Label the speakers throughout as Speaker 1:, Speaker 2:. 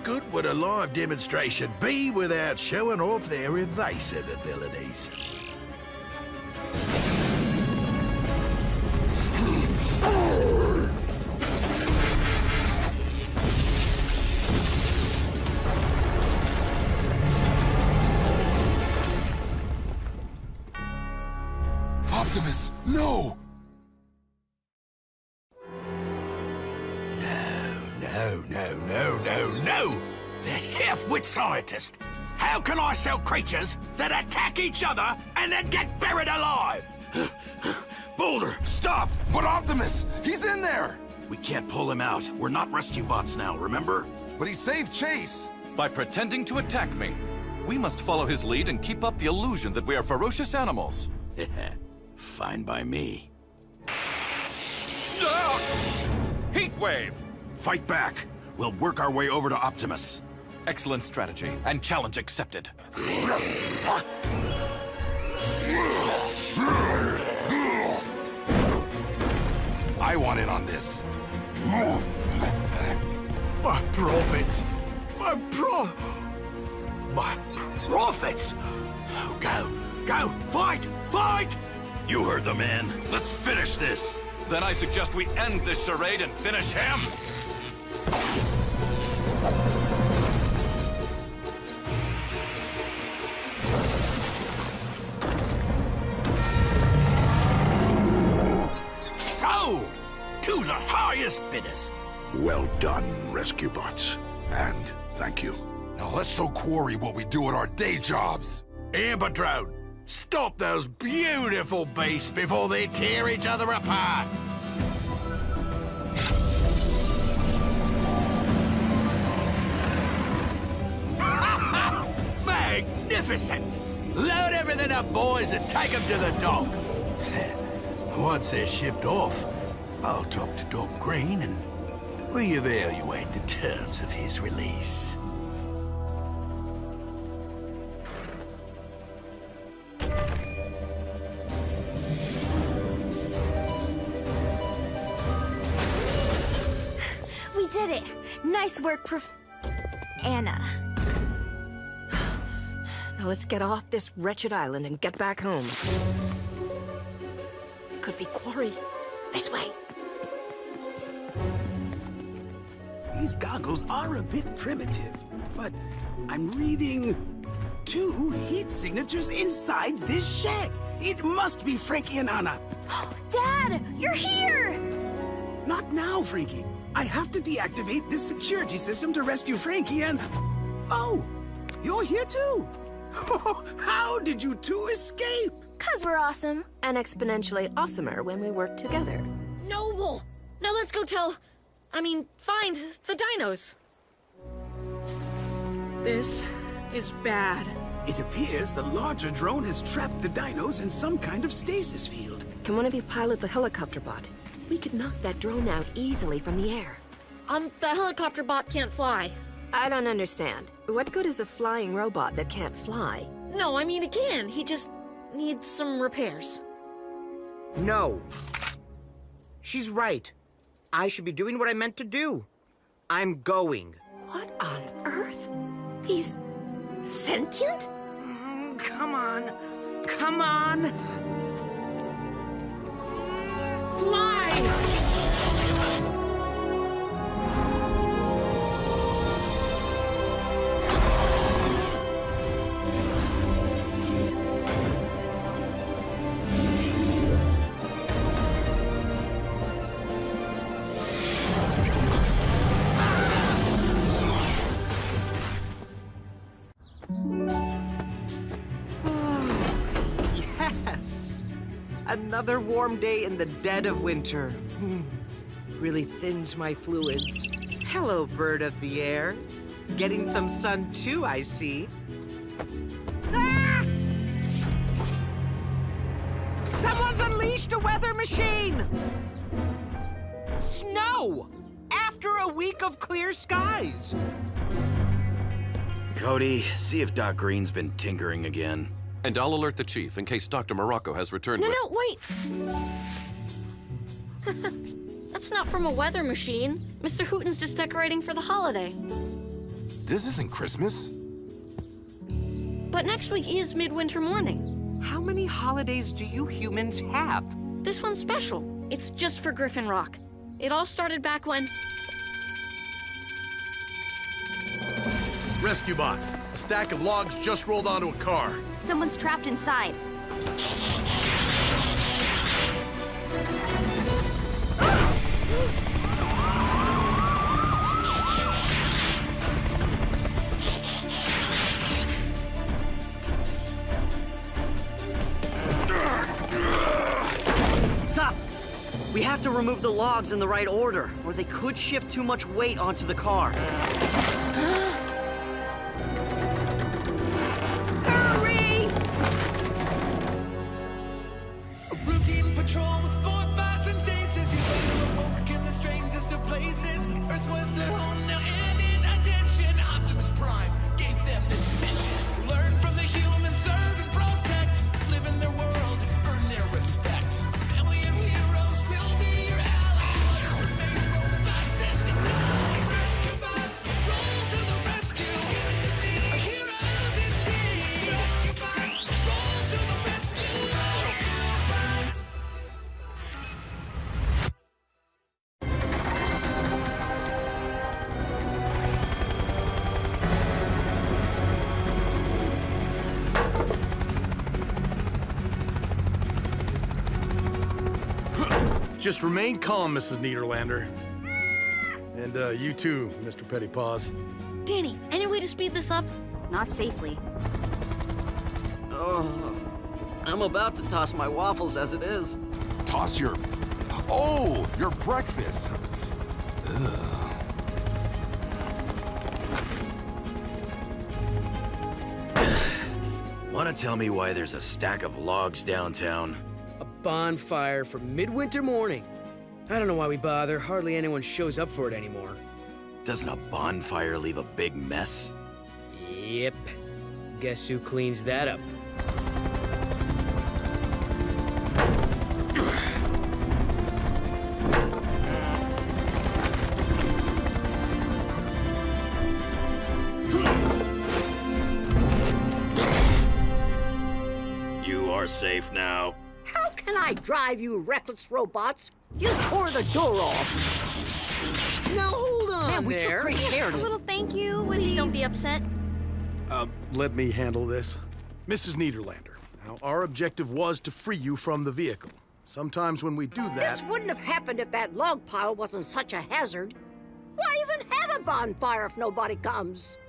Speaker 1: good would a live demonstration be without showing off their evasive abilities?
Speaker 2: Optimus, no!
Speaker 1: No! That half-wit scientist! How can I sell creatures that attack each other and then get buried alive? Boulder, stop!
Speaker 2: But Optimus, he's in there!
Speaker 1: We can't pull him out. We're not rescue bots now, remember?
Speaker 2: But he saved Chase!
Speaker 3: By pretending to attack me. We must follow his lead and keep up the illusion that we are ferocious animals.
Speaker 1: Fine by me.
Speaker 3: Heatwave!
Speaker 1: Fight back. We'll work our way over to Optimus.
Speaker 3: Excellent strategy, and challenge accepted.
Speaker 2: I want in on this.
Speaker 1: My profits! My profits! Go! Fight! You heard the man. Let's finish this.
Speaker 3: Then I suggest we end this charade and finish him!
Speaker 1: So, to the highest bidders.
Speaker 4: Well done, rescue bots. And thank you.
Speaker 2: Now let's show Quarry what we do at our day jobs.
Speaker 1: Amber Drone, stop those beautiful beasts before they tear each other apart. Magnificent! Load everything up, boys, and take them to the dock. Once they're shipped off, I'll talk to Doc Green and reevaluate the terms of his release.
Speaker 5: We did it! Nice work, Anna.
Speaker 6: Now let's get off this wretched island and get back home. Could be Quarry. This way.
Speaker 7: These goggles are a bit primitive, but I'm reading 2 heat signatures inside this shed. It must be Frankie and Anna.
Speaker 5: Dad, you're here!
Speaker 7: Not now, Frankie. I have to deactivate this security system to rescue Frankie and... Oh, you're here too. How did you 2 escape?
Speaker 5: 'Cause we're awesome.
Speaker 6: And exponentially awesomer when we work together.
Speaker 8: Noble! Now let's go find the dinos.
Speaker 6: This is bad.
Speaker 7: It appears the larger drone has trapped the dinos in some kind of stasis field.
Speaker 6: Can one of you pilot the helicopter bot? We could knock that drone out easily from the air.
Speaker 8: The helicopter bot can't fly.
Speaker 6: I don't understand. What good is the flying robot that can't fly?
Speaker 8: No, I mean it can. He just needs some repairs.
Speaker 9: No. She's right. I should be doing what I meant to do. I'm going.
Speaker 6: What on earth? He's sentient?
Speaker 9: Come on. Come on. Fly! Another warm day in the dead of winter. Really thins my fluids. Hello, bird of the air. Getting some sun too, I see. Ah! Someone's unleashed a weather machine! Snow! After a week of clear skies.
Speaker 1: Cody, see if Doc Green's been tinkering again.
Speaker 3: And I'll alert the chief in case Dr. Morocco has returned with...
Speaker 8: No, wait! That's not from a weather machine. Mr. Hooten's just decorating for the holiday.
Speaker 2: This isn't Christmas.
Speaker 8: But next week is Midwinter morning.
Speaker 9: How many holidays do you humans have?
Speaker 8: This one's special. It's just for Griffin Rock. It all started back when...
Speaker 10: Rescue bots. A stack of logs just rolled onto a car.
Speaker 5: Someone's trapped inside.
Speaker 11: Stop! We have to remove the logs in the right order, or they could shift too much weight onto the car.
Speaker 8: Hurry!
Speaker 12: A routine patrol with 4 bots and stasis. He's later awoke in the strangest of places. Earth was their home now, and in addition, Optimus Prime gave them this mission. Learn from the humans, serve and protect. Live in their world, earn their respect. Family of heroes will be your allies. Remain robots in disguise. Rescue bots, roll to the rescue. Heroes indeed. Rescue bots, roll to the rescue. Rescue bots.
Speaker 10: Just remain calm, Mrs. Niederlander. And you too, Mr. Pettypaws.
Speaker 8: Danny, any way to speed this up?
Speaker 5: Not safely.
Speaker 11: Oh, I'm about to toss my waffles as it is.
Speaker 2: Toss your... Oh, your breakfast.
Speaker 1: Want to tell me why there's a stack of logs downtown?
Speaker 13: A bonfire for Midwinter morning. I don't know why we bother. Hardly anyone shows up for it anymore.
Speaker 1: Doesn't a bonfire leave a big mess?
Speaker 13: Yep. Guess who cleans that up?
Speaker 1: You are safe now.
Speaker 14: How can I drive, you reckless robots? You tore the door off.
Speaker 13: Now hold on
Speaker 14: Man, we took
Speaker 13: there.
Speaker 14: great care
Speaker 5: A
Speaker 14: to...
Speaker 5: little thank you, would
Speaker 8: Please
Speaker 5: he?
Speaker 8: don't be upset.
Speaker 10: Let me handle this. Mrs. Niederlander, now our objective was to free you from the vehicle. Sometimes when we do that...
Speaker 14: This wouldn't have happened if that log pile wasn't such a hazard. Why even have a bonfire if nobody comes?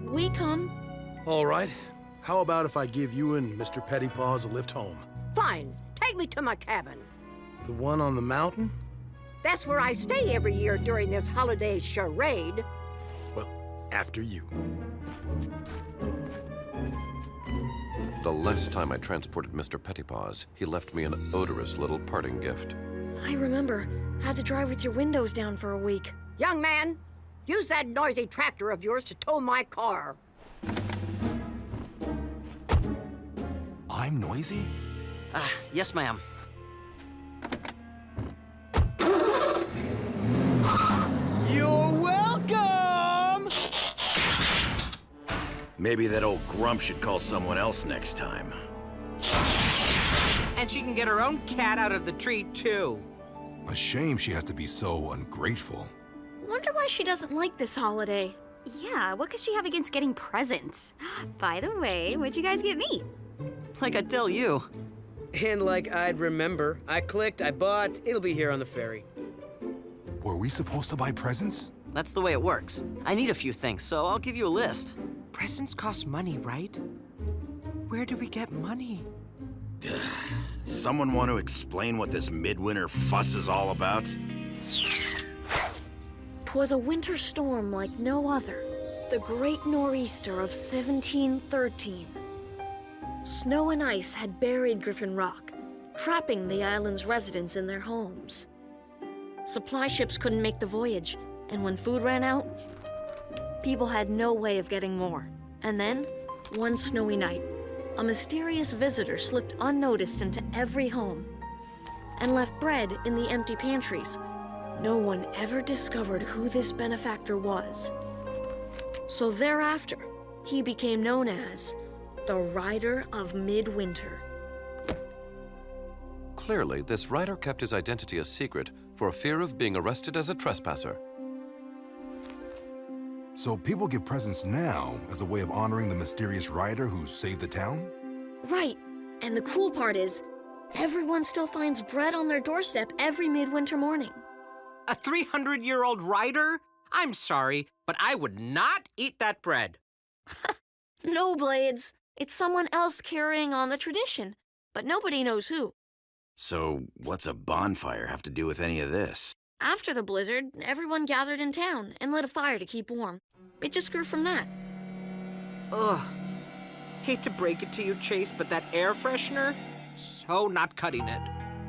Speaker 8: We come.
Speaker 10: All right. How about if I give you and Mr. Pettypaws a lift home?
Speaker 14: Fine, take me to my cabin.
Speaker 10: The one on the mountain?
Speaker 14: That's where I stay every year during this holiday charade.
Speaker 10: Well, after you.
Speaker 3: The last time I transported Mr. Pettypaws, he left me an odorous little parting gift.
Speaker 8: I remember. Had to drive with your windows down for a week.
Speaker 14: Young man, use that noisy tractor of yours to tow my car.
Speaker 2: I'm noisy?
Speaker 11: Yes, ma'am.
Speaker 13: You're welcome!
Speaker 1: Maybe that old grump should call someone else next time.
Speaker 9: And she can get her own cat out of the tree, too.
Speaker 2: A shame she has to be so ungrateful.
Speaker 8: Wonder why she doesn't like this holiday.
Speaker 5: Yeah, what could she have against getting presents? By the way, what'd you guys get me?
Speaker 11: Like I tell you.
Speaker 13: And like I'd remember, I clicked, I bought, it'll be here on the ferry.
Speaker 2: Were we supposed to buy presents?
Speaker 11: That's the way it works. I need a few things, so I'll give you a list.
Speaker 9: Presents cost money, right? Where do we get money?
Speaker 1: Someone want to explain what this midwinter fuss is all about?
Speaker 8: 'Twas a winter storm like no other. The Great Nor'easter of 1713. Snow and ice had buried Griffin Rock, trapping the island's residents in their homes. Supply ships couldn't make the voyage, and when food ran out, people had no way of getting more. And then, one snowy night, a mysterious visitor slipped unnoticed into every home and left bread in the empty pantries. No one ever discovered who this benefactor was. So thereafter, he became known as the Rider of Midwinter.
Speaker 3: Clearly, this rider kept his identity a secret for fear of being arrested as a trespasser.
Speaker 2: So people give presents now as a way of honoring the mysterious rider who saved the town?
Speaker 8: Right. And the cool part is, everyone still finds bread on their doorstep every midwinter morning.
Speaker 9: A 300-year-old rider? I'm sorry, but I would not eat that bread.
Speaker 8: No, Blades. It's someone else carrying on the tradition, but nobody knows who.
Speaker 15: So, what's a bonfire have to do with any of this?
Speaker 8: After the blizzard, everyone gathered in town and lit a fire to keep warm. It just grew from that.
Speaker 9: Ugh. Hate to break it to you, Chase, but that air freshener? So not cutting it.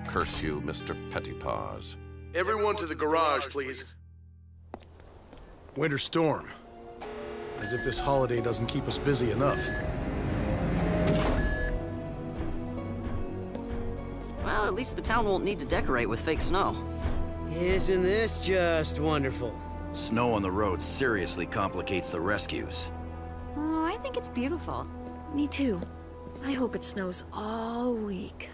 Speaker 3: Curse you, Mr. Pettypaws.
Speaker 10: Everyone to the garage, please. Winter storm. As if this holiday doesn't keep us busy enough.
Speaker 11: Well, at least the town won't need to decorate with fake snow.
Speaker 13: Isn't this just wonderful?
Speaker 15: Snow on the road seriously complicates the rescues.
Speaker 5: Oh, I think it's beautiful.
Speaker 8: Me too. I hope it snows all week.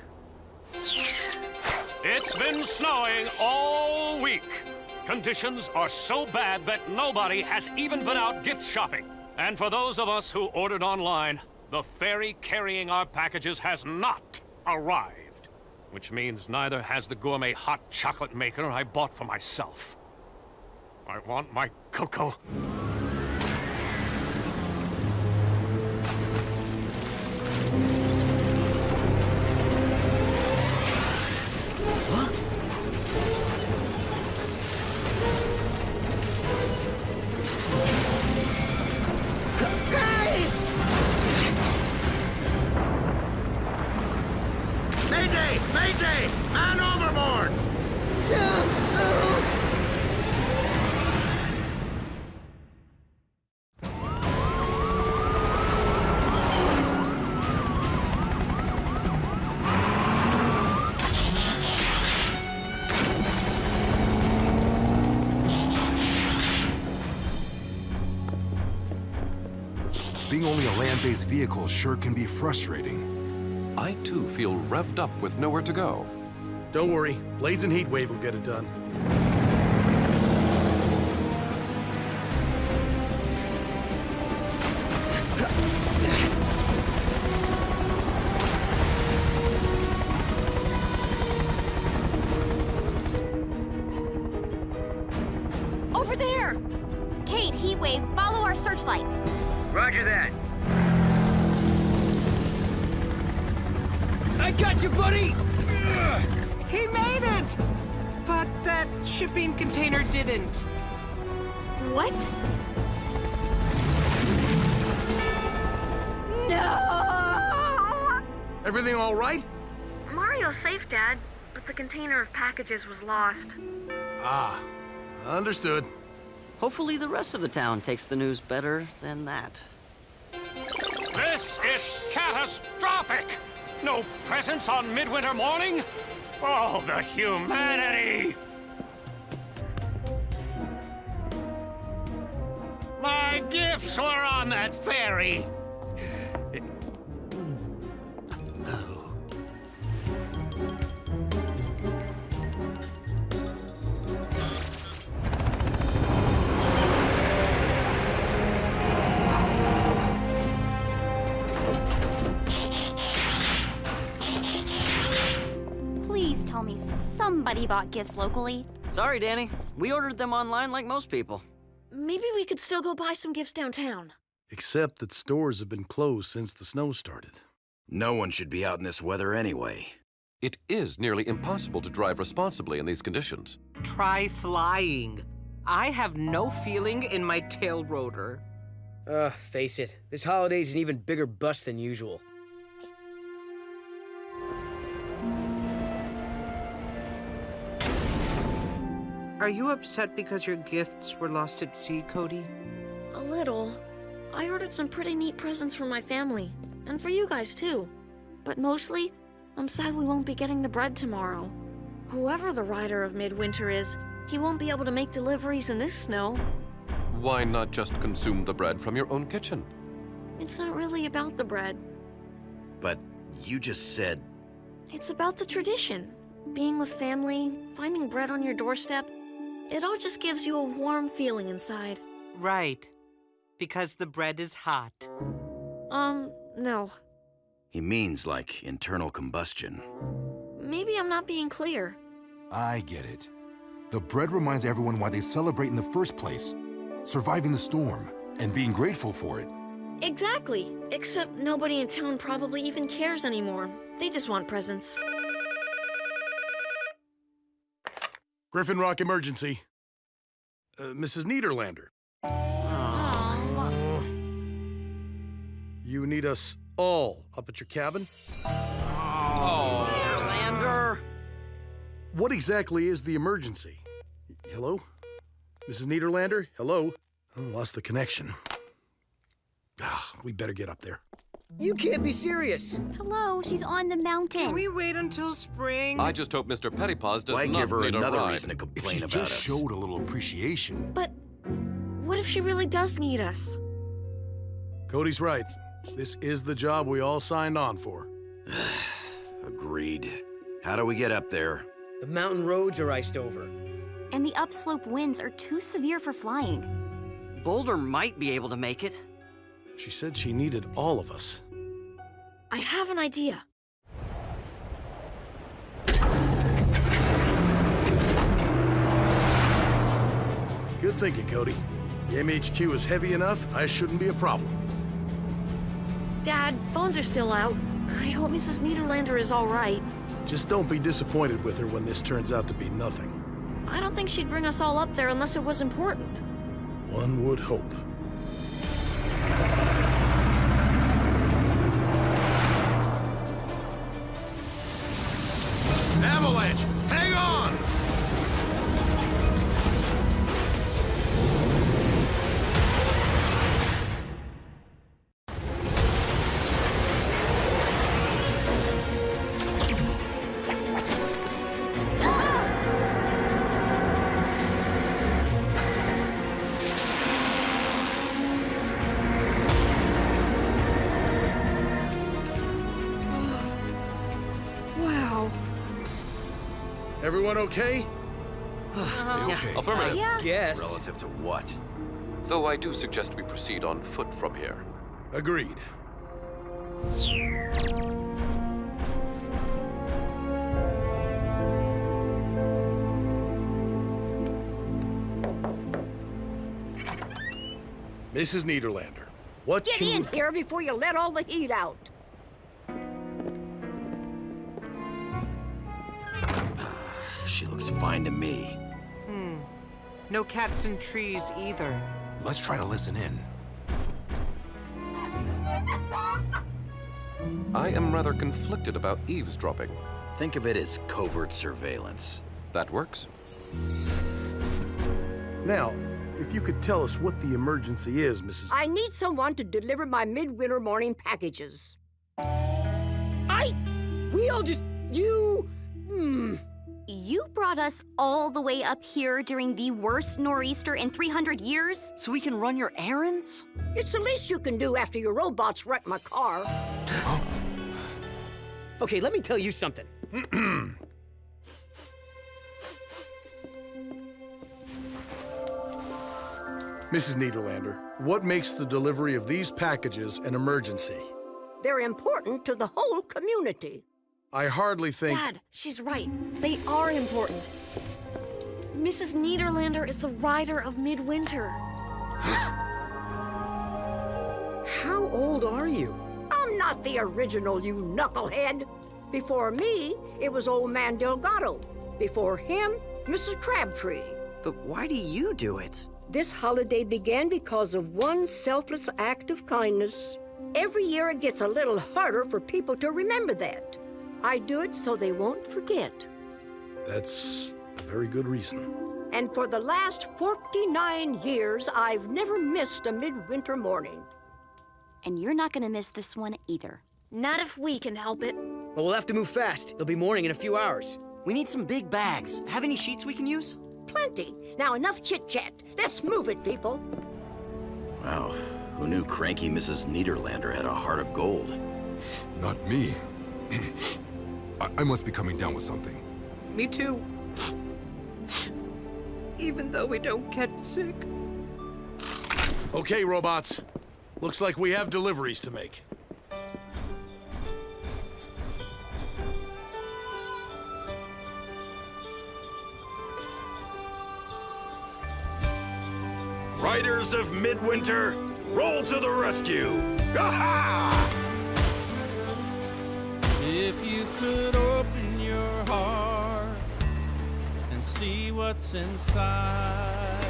Speaker 16: It's been snowing all week. Conditions are so bad that nobody has even been out gift shopping. And for those of us who ordered online, the ferry carrying our packages has not arrived. Which means neither has the gourmet hot chocolate maker I bought for myself. I want my cocoa.
Speaker 1: Mayday! Mayday! Man overboard!
Speaker 2: Being only a land-based vehicle sure can be frustrating.
Speaker 3: I, too, feel revved up with nowhere to go.
Speaker 10: Don't worry, Blades and Heatwave will get it done.
Speaker 5: Over there! Kate, Heatwave, follow our searchlight.
Speaker 13: Roger that. I got you, buddy!
Speaker 9: He made it! But that shipping container didn't.
Speaker 8: What?
Speaker 5: No!
Speaker 10: Everything all right?
Speaker 8: Mario's safe, Dad, but the container of packages was lost.
Speaker 10: Ah, understood.
Speaker 11: Hopefully the rest of the town takes the news better than that.
Speaker 16: This is catastrophic! No presents on Midwinter morning? Oh, the humanity! My gifts were on that ferry.
Speaker 5: Please tell me somebody bought gifts locally.
Speaker 11: Sorry, Danny. We ordered them online like most people.
Speaker 8: Maybe we could still go buy some gifts downtown.
Speaker 10: Except that stores have been closed since the snow started.
Speaker 15: No one should be out in this weather anyway.
Speaker 3: It is nearly impossible to drive responsibly in these conditions.
Speaker 9: Try flying. I have no feeling in my tail rotor.
Speaker 13: Face it, this holiday's an even bigger bust than usual.
Speaker 9: Are you upset because your gifts were lost at sea, Cody?
Speaker 8: A little. I ordered some pretty neat presents for my family, and for you guys too. But mostly, I'm sad we won't be getting the bread tomorrow. Whoever the rider of Midwinter is, he won't be able to make deliveries in this snow.
Speaker 3: Why not just consume the bread from your own kitchen?
Speaker 8: It's not really about the bread.
Speaker 15: But you just said...
Speaker 8: It's about the tradition. Being with family, finding bread on your doorstep. It all just gives you a warm feeling inside.
Speaker 9: Right. Because the bread is hot.
Speaker 8: No.
Speaker 15: He means like internal combustion.
Speaker 8: Maybe I'm not being clear.
Speaker 2: I get it. The bread reminds everyone why they celebrate in the first place. Surviving the storm, and being grateful for it.
Speaker 8: Exactly. Except nobody in town probably even cares anymore. They just want presents.
Speaker 10: Griffin Rock emergency. Mrs. Niederlander. You need us all up at your cabin?
Speaker 11: Oh, Niederlander!
Speaker 10: What exactly is the emergency? Hello? Mrs. Niederlander? Hello? Oh, lost the connection. We better get up there.
Speaker 13: You can't be serious.
Speaker 5: Hello, she's on the mountain.
Speaker 9: Can we wait until spring?
Speaker 3: I just hope Mr. Pettypaws does
Speaker 15: Why
Speaker 3: not
Speaker 15: give her
Speaker 3: need
Speaker 15: another
Speaker 3: a ride.
Speaker 15: reason to complain
Speaker 2: If she
Speaker 15: about
Speaker 2: just
Speaker 15: us?
Speaker 2: showed a little appreciation.
Speaker 8: But what if she really does need us?
Speaker 10: Cody's right. This is the job we all signed on for.
Speaker 15: Agreed. How do we get up there?
Speaker 13: The mountain roads are iced over.
Speaker 5: And the upslope winds are too severe for flying.
Speaker 11: Boulder might be able to make it.
Speaker 10: She said she needed all of us.
Speaker 8: I have an idea.
Speaker 10: Good thinking, Cody. The MHQ is heavy enough, I shouldn't be a problem.
Speaker 8: Dad, phones are still out. I hope Mrs. Niederlander is all right.
Speaker 10: Just don't be disappointed with her when this turns out to be nothing.
Speaker 8: I don't think she'd bring us all up there unless it was important.
Speaker 10: One would hope.
Speaker 1: Avalanche! Hang on!
Speaker 8: Wow.
Speaker 10: Everyone okay?
Speaker 2: Okay.
Speaker 3: Affirmative.
Speaker 5: Yeah.
Speaker 13: Guess.
Speaker 15: Relative to what?
Speaker 3: Though I do suggest we proceed on foot from here.
Speaker 10: Agreed. Mrs. Niederlander, what
Speaker 14: Get
Speaker 10: can
Speaker 14: in here before you let all the heat out.
Speaker 15: She looks fine to me.
Speaker 9: No cats and trees either.
Speaker 2: Let's try to listen in.
Speaker 3: I am rather conflicted about eavesdropping.
Speaker 15: Think of it as covert surveillance.
Speaker 3: That works.
Speaker 10: Now, if you could tell us what the emergency is, Mrs.
Speaker 14: I need someone to deliver my midwinter morning packages.
Speaker 13: We all just... You...
Speaker 5: You brought us all the way up here during the worst nor'easter in 300 years?
Speaker 11: So we can run your errands?
Speaker 14: It's the least you can do after your robots wreck my car.
Speaker 13: Okay, let me tell you something.
Speaker 10: Mrs. Niederlander, what makes the delivery of these packages an emergency?
Speaker 14: They're important to the whole community.
Speaker 10: I hardly think...
Speaker 8: Dad, she's right. They are important. Mrs. Niederlander is the rider of Midwinter.
Speaker 13: How old are you?
Speaker 14: I'm not the original, you knucklehead. Before me, it was old man Delgado. Before him, Mrs. Crabtree.
Speaker 11: But why do you do it?
Speaker 14: This holiday began because of one selfless act of kindness. Every year it gets a little harder for people to remember that. I do it so they won't forget.
Speaker 10: That's a very good reason.
Speaker 14: And for the last 49 years, I've never missed a midwinter morning.
Speaker 5: And you're not gonna miss this one either.
Speaker 8: Not if we can help it.
Speaker 13: Well, we'll have to move fast. It'll be morning in a few hours.
Speaker 11: We need some big bags. Have any sheets we can use?
Speaker 14: Plenty. Now enough chit-chat. Let's move it, people.
Speaker 15: Wow, who knew cranky Mrs. Niederlander had a heart of gold?
Speaker 2: Not me. I must be coming down with something.
Speaker 9: Me too. Even though we don't get sick.
Speaker 10: Okay, robots. Looks like we have deliveries to make.
Speaker 15: Riders of Midwinter, roll to the rescue! Ha-ha!
Speaker 17: If you could open your heart and see what's inside,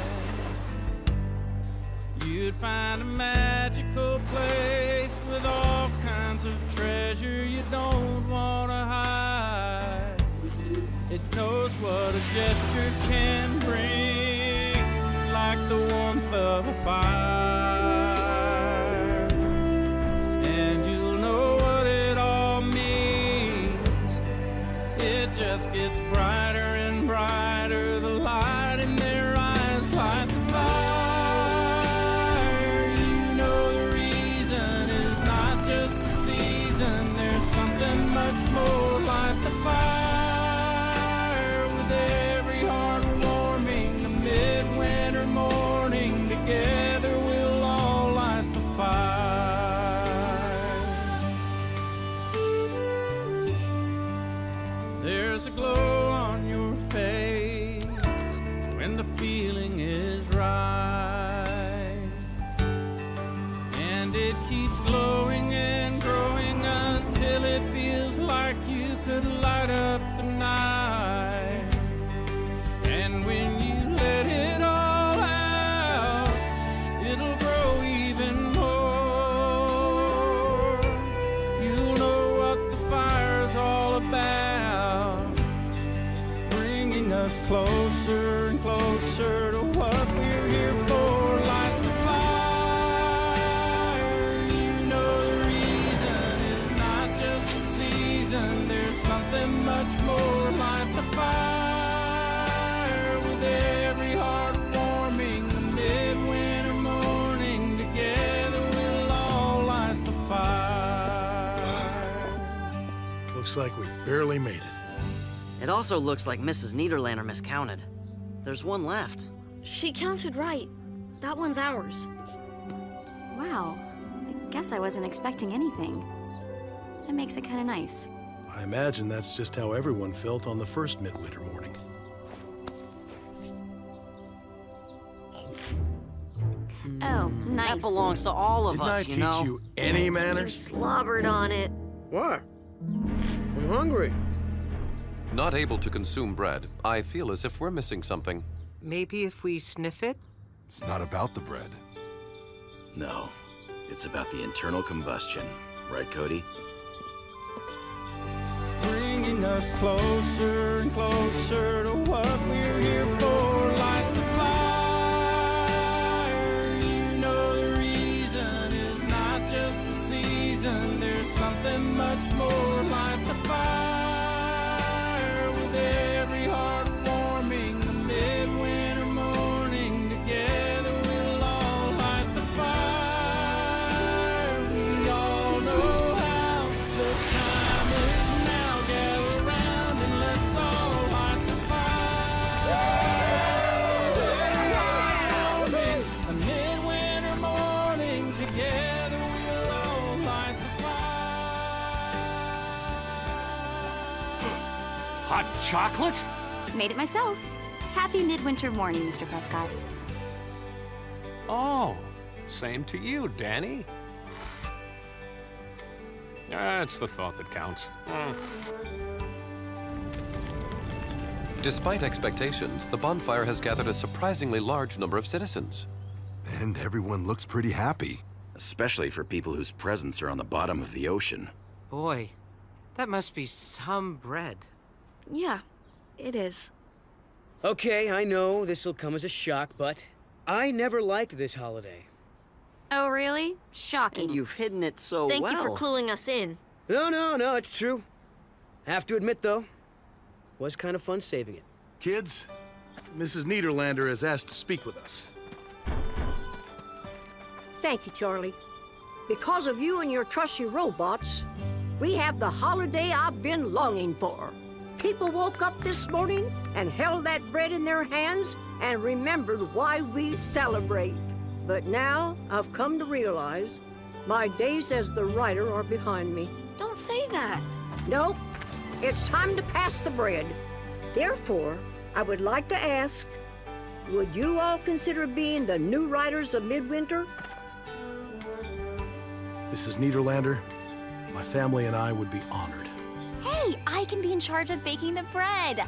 Speaker 17: you'd find a magical place with all kinds of treasure you don't want to hide. It knows what a gesture can bring, like the warmth of a fire. And you'll know what it all means. It just gets brighter and brighter. The light in their eyes light the fire. You know the reason is not just the season. There's something much more like the fire. With every heart warming, the midwinter morning, together we'll all light the fire. There's a glow on your face when the feeling is right, and it keeps glowing and growing until it feels like you could light up the night. And when you let it all out, it'll grow even more. You'll know what the fire's all about, bringing us closer and closer to what we're here for. Light the fire. You know the reason is not just the season. There's something much more. Light the fire. With every heart warming, the midwinter morning, together we'll all light the fire.
Speaker 10: Looks like we barely made it.
Speaker 11: It also looks like Mrs. Niederlander miscounted. There's one left.
Speaker 8: She counted right. That one's ours.
Speaker 5: Wow. I guess I wasn't expecting anything. That makes it kind of nice.
Speaker 10: I imagine that's just how everyone felt on the first midwinter morning.
Speaker 5: Oh, nice.
Speaker 11: That belongs to all of us,
Speaker 10: Didn't I teach you any manners?
Speaker 8: You slobbered on it.
Speaker 13: What? I'm hungry.
Speaker 3: Not able to consume bread, I feel as if we're missing something.
Speaker 9: Maybe if we sniff it?
Speaker 2: It's not about the bread.
Speaker 15: No, it's about the internal combustion. Right, Cody?
Speaker 17: Bringing us closer and closer to what we're here for. Light the fire. You know the reason is not just the season. There's something much more. Light the fire. With every heart warming, the midwinter morning, together we'll all light the fire. We all know how the time is now. Gather round and let's all light the fire. A midwinter morning, together we'll all light the fire.
Speaker 16: Hot chocolate?
Speaker 5: Made it myself. Happy midwinter morning, Mr. Prescott.
Speaker 16: Oh, same to you, Danny. It's the thought that counts.
Speaker 3: Despite expectations, the bonfire has gathered a surprisingly large number of citizens.
Speaker 2: And everyone looks pretty happy.
Speaker 15: Especially for people whose presents are on the bottom of the ocean.
Speaker 9: Boy, that must be some bread.
Speaker 8: Yeah, it is.
Speaker 13: Okay, I know this'll come as a shock, but I never liked this holiday.
Speaker 5: Oh, really? Shocking.
Speaker 11: And you've hidden it so
Speaker 8: Thank
Speaker 11: well.
Speaker 8: you for cluing us in.
Speaker 13: No, it's true. Have to admit, though, was kind of fun saving it.
Speaker 10: Kids, Mrs. Niederlander has asked to speak with us.
Speaker 14: Thank you, Charlie. Because of you and your trusty robots, we have the holiday I've been longing for. People woke up this morning and held that bread in their hands and remembered why we celebrate. But now I've come to realize my days as the writer are behind me.
Speaker 8: Don't say that.
Speaker 14: Nope. It's time to pass the bread. Therefore, I would like to ask, would you all consider being the new writers of Midwinter?
Speaker 10: Mrs. Niederlander, my family and I would be honored.
Speaker 5: Hey, I can be in charge of baking the bread.